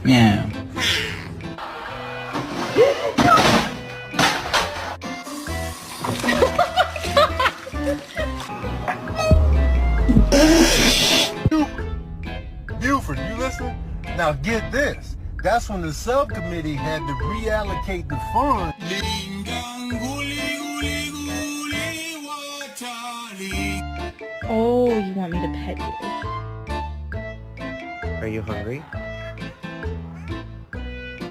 Yeah. Buford, you listen? Now get this. That's when the subcommittee had to reallocate the fund. Oh, you want me to pet you? Are you hungry?